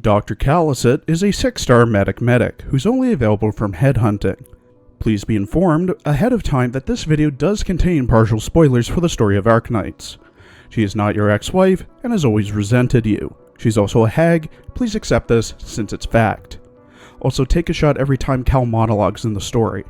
Dr. Kal'tsit is a 6-star medic who's only available from headhunting. Please be informed ahead of time that this video does contain partial spoilers for the story of Arknights. She is not your ex-wife and has always resented you. She's also a hag. Please accept this since it's fact. Also, take a shot every time Cal monologues in the story.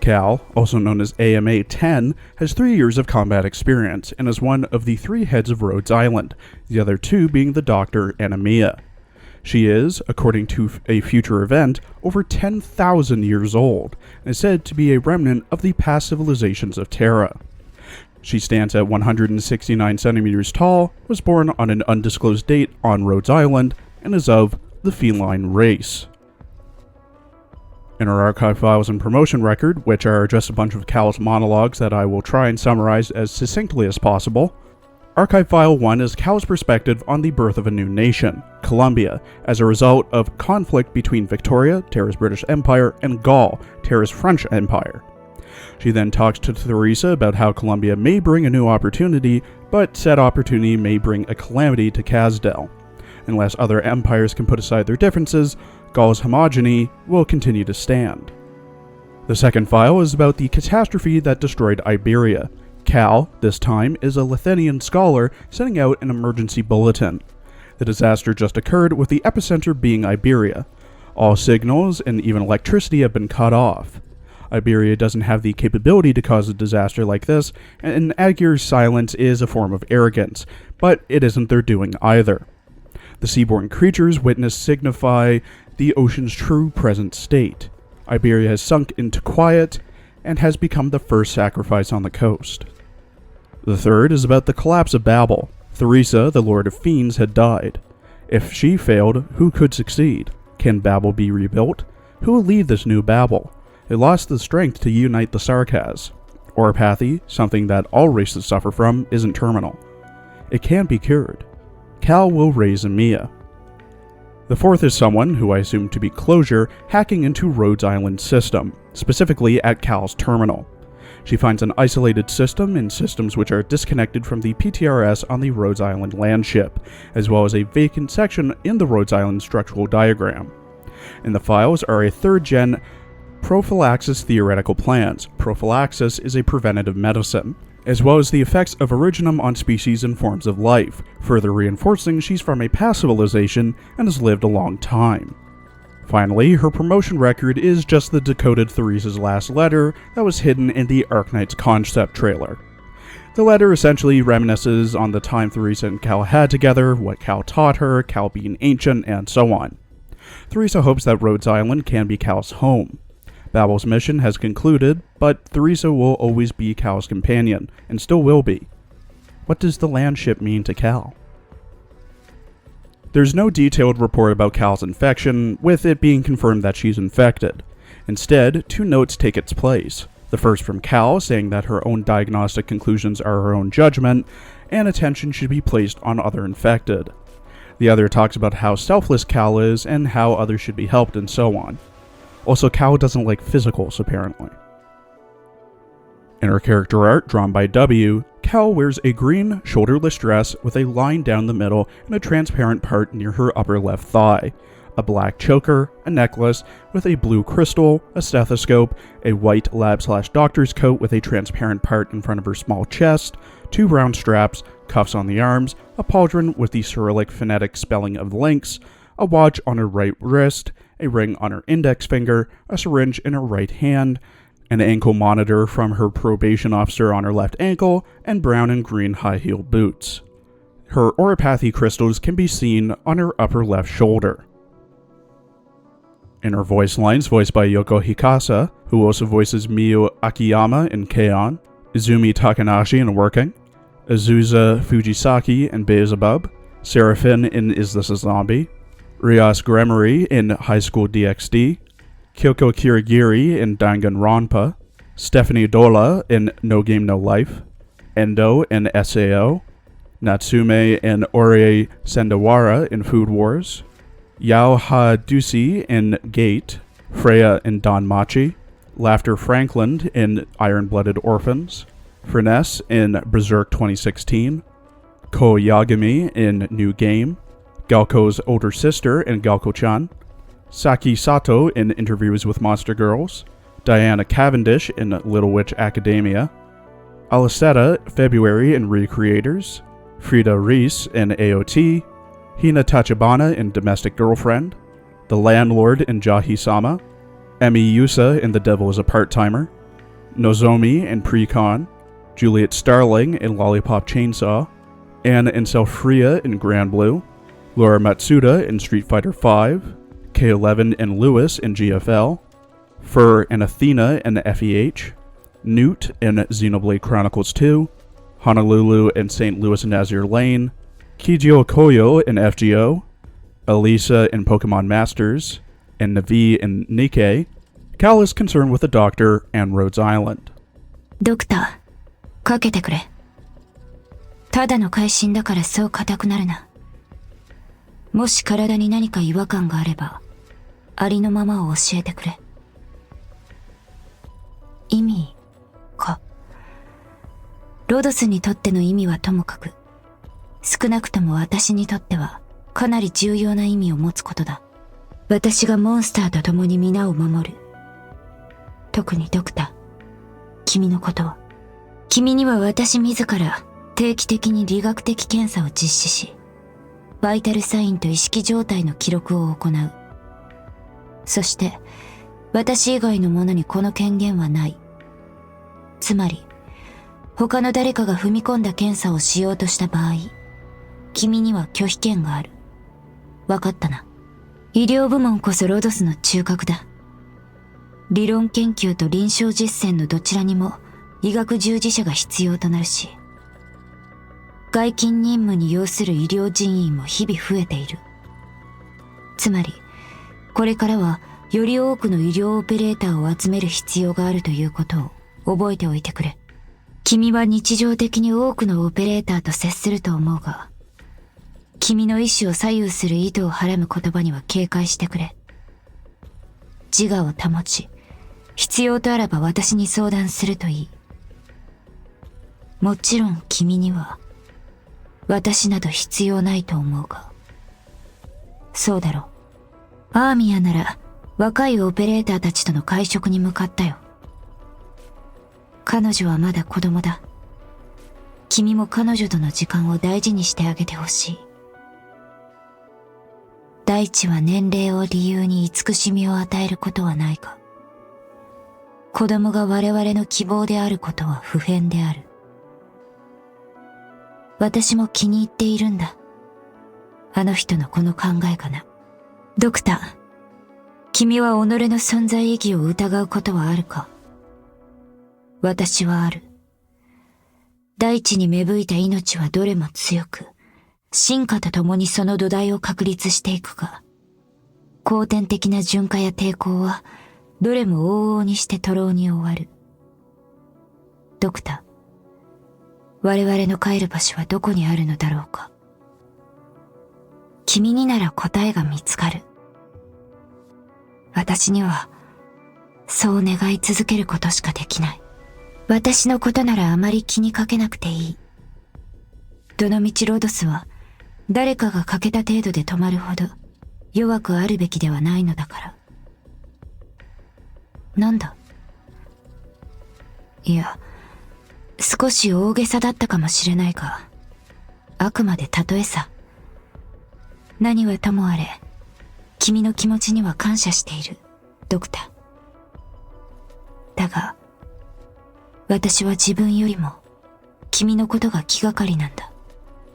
Cal, also known as AMA-10, has 3 years of combat experience and is one of the 3 heads of Rhodes Island, the other 2 being the Doctor and Amia. She is, according to a future event, over 10,000 years old and is said to be a remnant of the past civilizations of Terra. She stands at 169 centimeters tall, was born on an undisclosed date on Rhodes Island, and is of the feline race. In our archive files and promotion record, which are just a bunch of Cal's monologues that I will try and summarize as succinctly as possible, Archive File 1 is Cal's perspective on the birth of a new nation, Columbia, as a result of conflict between Victoria, Terra's British Empire, and Gaul, Terra's French Empire. She then talks to Theresa about how Columbia may bring a new opportunity, but said opportunity may bring a calamity to Casdell. Unless other empires can put aside their differences, Gaul's homogeny will continue to stand. The second file is about the catastrophe that destroyed Iberia. Cal, this time, is a Lithenian scholar sending out an emergency bulletin. The disaster just occurred, with the epicenter being Iberia. All signals and even electricity have been cut off. Iberia doesn't have the capability to cause a disaster like this, and Agir's silence is a form of arrogance, but it isn't their doing either. The seaborne creatures witnessed signify the ocean's true present state. Iberia has sunk into quiet and has become the first sacrifice on the coast. The third is about the collapse of Babel. Theresa, the Lord of Fiends, had died. If she failed, who could succeed? Can Babel be rebuilt? Who will lead this new Babel? It lost the strength to unite the Sarkaz. Oropathy, something that all races suffer from, isn't terminal. It can be cured. Cal will raise Amia. The fourth is someone, who I assume to be Closure, hacking into Rhodes Island's system, specifically at Cal's terminal. She finds an isolated system and systems which are disconnected from the PTRS on the Rhodes Island landship, as well as a vacant section in the Rhodes Island structural diagram. In the files are a 3rd-gen prophylaxis theoretical plans. Prophylaxis is a preventative medicine, as well as the effects of originum on species and forms of life, further reinforcing she's from a past civilization and has lived a long time. Finally, her promotion record is just the decoded Theresa's last letter that was hidden in the Arknights concept trailer. The letter essentially reminisces on the time Theresa and Cal had together, what Cal taught her, Cal being ancient, and so on. Theresa hopes that Rhodes Island can be Cal's home. Babel's mission has concluded, but Theresa will always be Cal's companion, and still will be. What does the landship mean to Cal? There's no detailed report about Cal's infection, with it being confirmed that she's infected. Instead, 2 notes take its place. The first from Cal, saying that her own diagnostic conclusions are her own judgment, and attention should be placed on other infected. The other talks about how selfless Cal is, and how others should be helped, and so on. Also, Cal doesn't like physicals, apparently. In her character art, drawn by W, Cal wears a green, shoulderless dress with a line down the middle and a transparent part near her upper left thigh, a black choker, a necklace with a blue crystal, a stethoscope, a white lab/doctor's coat with a transparent part in front of her small chest, 2 round straps, cuffs on the arms, a pauldron with the Cyrillic phonetic spelling of links, a watch on her right wrist, a ring on her index finger, a syringe in her right hand, an ankle monitor from her probation officer on her left ankle, and brown and green high-heeled boots. Her oropathy crystals can be seen on her upper left shoulder. In her voice lines, voiced by Yoko Hikasa, who also voices Miyu Akiyama in K-On!, Izumi Takanashi in Working, Azusa Fujisaki in Beelzebub, Seraphin in Is This a Zombie?, Rias Gremory in High School DxD, Kyoko Kirigiri in Danganronpa, Stephanie Dola in No Game No Life, Endo in SAO, Natsume and Orie Sendawara in Food Wars, Yao Ha Dusi in Gate, Freya in Danmachi, Laughter Franklin in Iron-Blooded Orphans, Furness in Berserk 2016, Ko Yagami in New Game, Galco's older sister in Galco-chan, Saki Sato in Interviews with Monster Girls, Diana Cavendish in Little Witch Academia, Aliceta February in Recreators, Frida Reese in AOT, Hina Tachibana in Domestic Girlfriend, The Landlord in Jahi-sama, Emi Yusa in The Devil is a Part-Timer, Nozomi in Pre-Con, Juliet Starling in Lollipop Chainsaw, Anna Inselfria in Grand Blue, Laura Matsuda in Street Fighter V, K11 and Lewis in GFL, Fur and Athena in FEH, Newt in Xenoblade Chronicles 2, Honolulu in St. Louis and Azure Lane, Kijio Koyo in FGO, Elisa in Pokemon Masters, and Navi in Nikkei. Cal is concerned with the Doctor and Rhodes Island. ドクター、かけてくれ。ただの会心だからそう硬くなるな。もし体に何か違和感があれば、ありのままを教えてくれ。意味か。ロドスにとっての意味はともかく、少なくとも私にとってはかなり重要な意味を持つことだ。私がモンスターと共に皆を守る。特にドクター、君のことは。君には私自ら定期的に理学的検査を実施し、バイタルサインと意識状態の記録を行う。そして、私以外の者にこの権限はない。つまり、他の誰かが踏み込んだ検査をしようとした場合、君には拒否権がある。わかったな。医療部門こそロドスの中核だ。理論研究と臨床実践のどちらにも医学従事者が必要となるし、外勤任務に要する医療人員も日々増えている。つまり、これからはより多くの医療オペレーターを集める必要があるということを覚えておいてくれ。君は日常的に多くのオペレーターと接すると思うが、君の意志を左右する意図をはらむ言葉には警戒してくれ。自我を保ち、必要とあらば私に相談するといい。もちろん君には、私など必要ないと思うが。そうだろう。アーミアなら、若いオペレーターたちとの会食に向かったよ。彼女はまだ子供だ。君も彼女との時間を大事にしてあげてほしい。大地は年齢を理由に慈しみを与えることはないか。子供が我々の希望であることは不変である。私も気に入っているんだ。あの人のこの考えかな。ドクター、君は己の存在意義を疑うことはあるか？私はある。大地に芽吹いた命はどれも強く、進化とともにその土台を確立していくが、後天的な順化や抵抗は、どれも往々にして徒労に終わる。ドクター、我々の帰る場所はどこにあるのだろうか。君になら答えが見つかる。私には、そう願い続けることしかできない。私のことならあまり気にかけなくていい。どのみちロドスは、誰かが欠けた程度で止まるほど、弱くあるべきではないのだから。なんだ？いや、少し大げさだったかもしれないが、あくまで例えさ。何はともあれ、君の気持ちには感謝している、ドクター。だが、私は自分よりも、君のことが気がかりなんだ。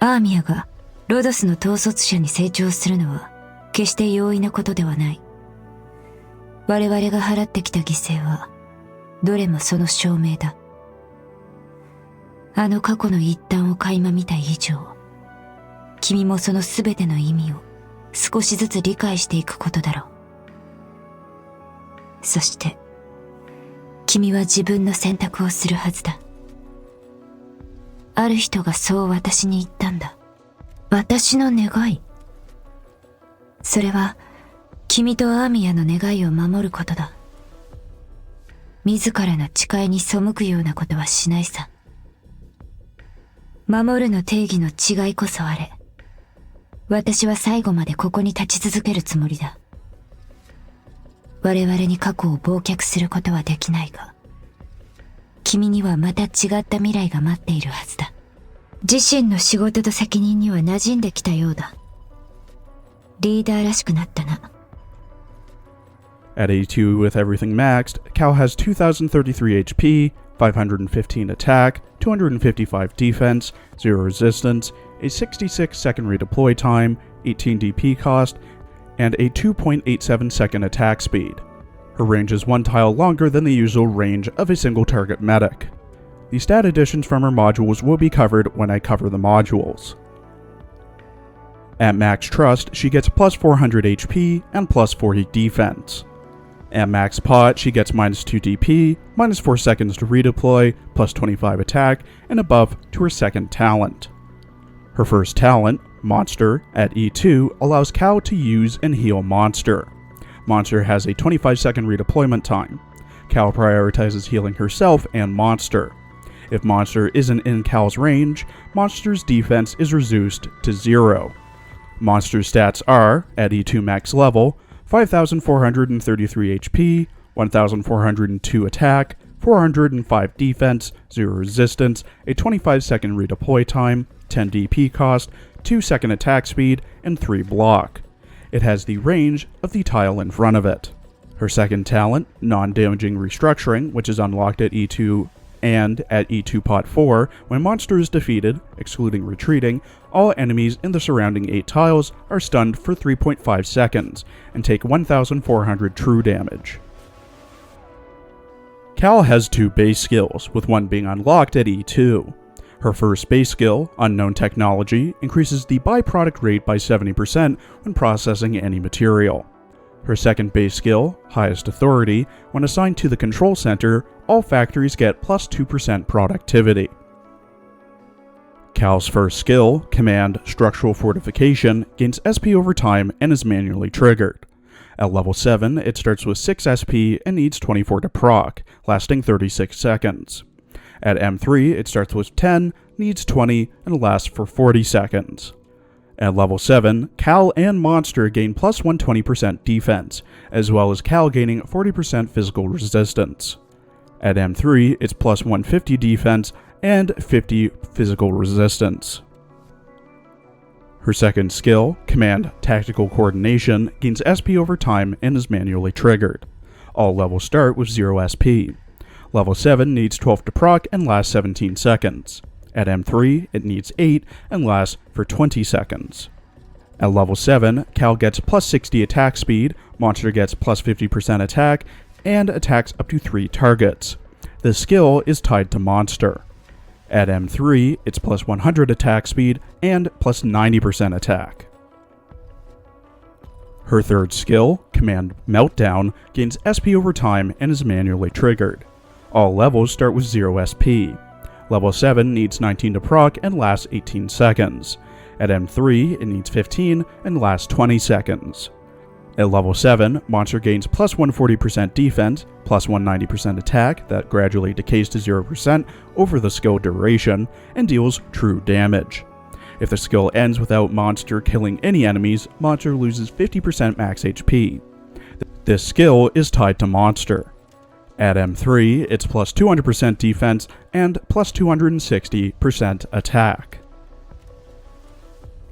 アーミアが、ロドスの統率者に成長するのは、決して容易なことではない。我々が払ってきた犠牲は、どれもその証明だ。あの過去の一端を垣間見た以上、君もそのすべての意味を少しずつ理解していくことだろう。そして、君は自分の選択をするはずだ。ある人がそう私に言ったんだ。私の願い。それは、君とアーミアの願いを守ることだ。自らの誓いに背くようなことはしないさ。守るの定義の違いこそあれ。私は最後までここに立ち続けるつもりだ。我々に過去を忘却することはできないが、君にはまた違った未来が待っているはずだ。自身の仕事と責任には馴染んできたようだ。リーダーらしくなったな。At A2 with everything maxed, Cal has 2033 HP, 515 attack, 255 defense, 0 resistance, a 66-second redeploy time, 18 DP cost, and a 2.87 second attack speed. Her range is one tile longer than the usual range of a single target medic. The stat additions from her modules will be covered when I cover the modules. At max trust, she gets plus 400 HP and plus 40 defense. At max pot, she gets minus 2 DP, minus 4 seconds to redeploy, plus 25 attack, and a buff to her second talent. Her first talent, Monster, at E2 allows Cal to use and heal Monster. Monster has a 25-second redeployment time. Cal prioritizes healing herself and Monster. If Monster isn't in Cal's range, Monster's defense is reduced to 0. Monster's stats are, at E2 max level, 5,433 HP, 1,402 attack, 405 defense, 0 resistance, a 25-second redeploy time, 10 DP cost, 2 second attack speed, and 3 block. It has the range of the tile in front of it. Her second talent, non-damaging restructuring, which is unlocked at E2 and at E2 Pot 4, when Monster is defeated, excluding retreating, all enemies in the surrounding 8 tiles are stunned for 3.5 seconds, and take 1,400 true damage. Cal has 2 base skills, with one being unlocked at E2. Her first base skill, Unknown Technology, increases the byproduct rate by 70% when processing any material. Her second base skill, Highest Authority, when assigned to the control center, all factories get plus 2% productivity. Cal's first skill, Command Structural Fortification, gains SP over time and is manually triggered. At level 7, it starts with 6 SP and needs 24 to proc, lasting 36 seconds. At M3, it starts with 10, needs 20, and lasts for 40 seconds. At level 7, Cal and Monster gain plus 120% defense, as well as Cal gaining 40% physical resistance. At M3, it's plus 150 defense and 50 physical resistance. Her second skill, Command Tactical Coordination, gains SP over time and is manually triggered. All levels start with 0 SP. Level 7 needs 12 to proc and lasts 17 seconds. At M3, it needs 8 and lasts for 20 seconds. At level 7, Cal gets plus 60 attack speed, Monster gets plus 50% attack, and attacks up to 3 targets. This skill is tied to Monster. At M3, it's plus 100 attack speed and plus 90% attack. Her third skill, Command Meltdown, gains SP over time and is manually triggered. All levels start with 0 SP. Level 7 needs 19 to proc and lasts 18 seconds. At M3, it needs 15 and lasts 20 seconds. At level 7, Monster gains plus 140% defense, plus 190% attack that gradually decays to 0% over the skill duration, and deals true damage. If the skill ends without Monster killing any enemies, Monster loses 50% max HP. This skill is tied to Monster. At M3, it's plus 200% defense and plus 260% attack.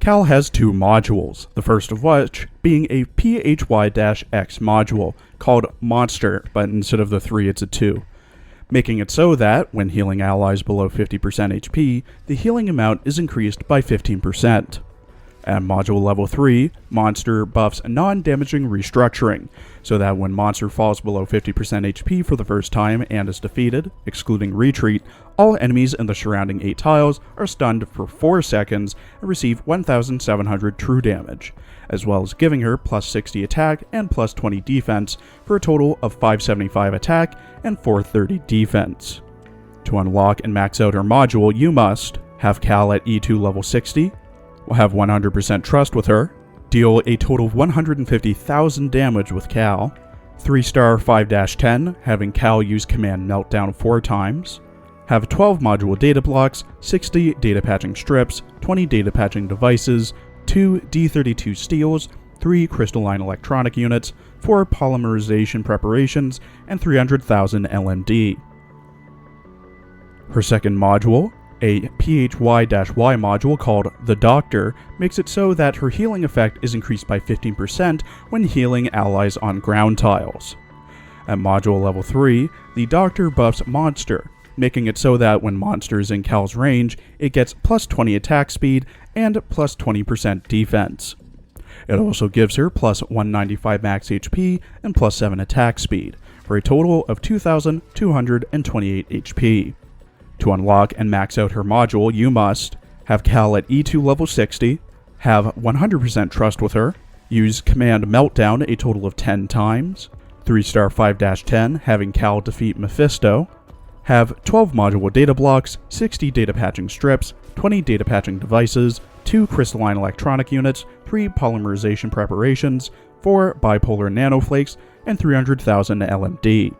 Cal has 2 modules, the first of which being a PHY-X module called Monster, but instead of the 3 it's a 2, making it so that, when healing allies below 50% HP, the healing amount is increased by 15%. At module level 3, Monster buffs non-damaging restructuring, so that when Monster falls below 50% HP for the first time and is defeated, excluding retreat, all enemies in the surrounding 8 tiles are stunned for 4 seconds and receive 1,700 true damage, as well as giving her plus 60 attack and plus 20 defense for a total of 575 attack and 430 defense. To unlock and max out her module, you must have Cal at E2 level 60, have 100% trust with her, deal a total of 150,000 damage with Cal, 3-star 5-10, having Cal use Command Meltdown 4 times, have 12 module data blocks, 60 data patching strips, 20 data patching devices, 2 D32 steels, 3 crystalline electronic units, 4 polymerization preparations, and 300,000 LMD. Her second module, a PHY-Y module called The Doctor, makes it so that her healing effect is increased by 15% when healing allies on ground tiles. At module level 3, the Doctor buffs Monster, making it so that when Monster is in Kal's range, it gets plus 20 attack speed and plus 20% defense. It also gives her plus 195 max HP and plus 7 attack speed, for a total of 2,228 HP. To unlock and max out her module, you must have Kal at E2 level 60, have 100% trust with her, use Command Meltdown a total of 10 times, 3-star 5-10 having Kal defeat Mephisto, have 12 module data blocks, 60 data patching strips, 20 data patching devices, 2 crystalline electronic units, 3 polymerization preparations, 4 bipolar nanoflakes, and 300,000 LMD.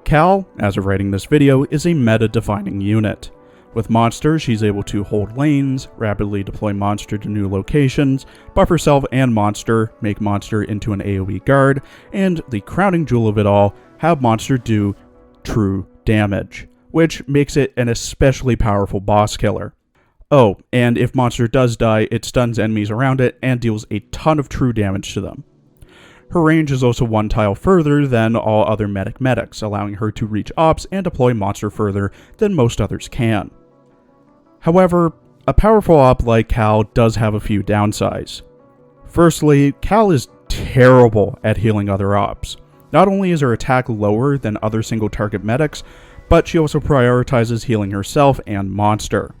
Kal, as of writing this video, is a meta-defining unit. With Monster, she's able to hold lanes, rapidly deploy Monster to new locations, buff herself and Monster, make Monster into an AoE guard, and the crowning jewel of it all, have Monster do true damage, which makes it an especially powerful boss killer. Oh, and if Monster does die, it stuns enemies around it and deals a ton of true damage to them. Her range is also one tile further than all other medics, allowing her to reach ops and deploy Monster further than most others can. However, a powerful op like Kal does have a few downsides. Firstly, Kal is terrible at healing other ops. Not only is her attack lower than other single target medics, but she also prioritizes healing herself and Monster.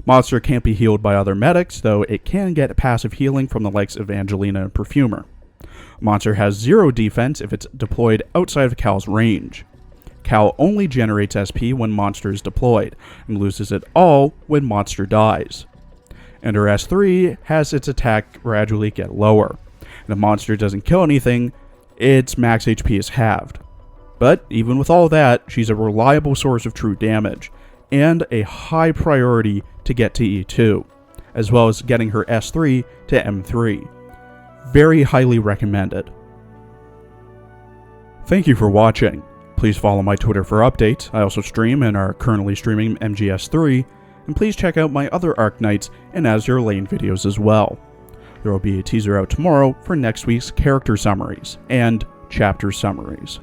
Monster can't be healed by other medics, though it can get passive healing from the likes of Angelina and Perfumer. Monster has 0 defense if it's deployed outside of Kal's range. Kal only generates SP when Monster is deployed, and loses it all when Monster dies. And her S3 has its attack gradually get lower, and if Monster doesn't kill anything, its max HP is halved. But even with all that, she's a reliable source of true damage, and a high priority to get to E2, as well as getting her S3 to M3. Very highly recommended. Thank you for watching. Please follow my Twitter for updates. I also stream and are currently streaming MGS3, and please check out my other Arknights and Azure Lane videos as well. There will be a teaser out tomorrow for next week's character summaries and chapter summaries.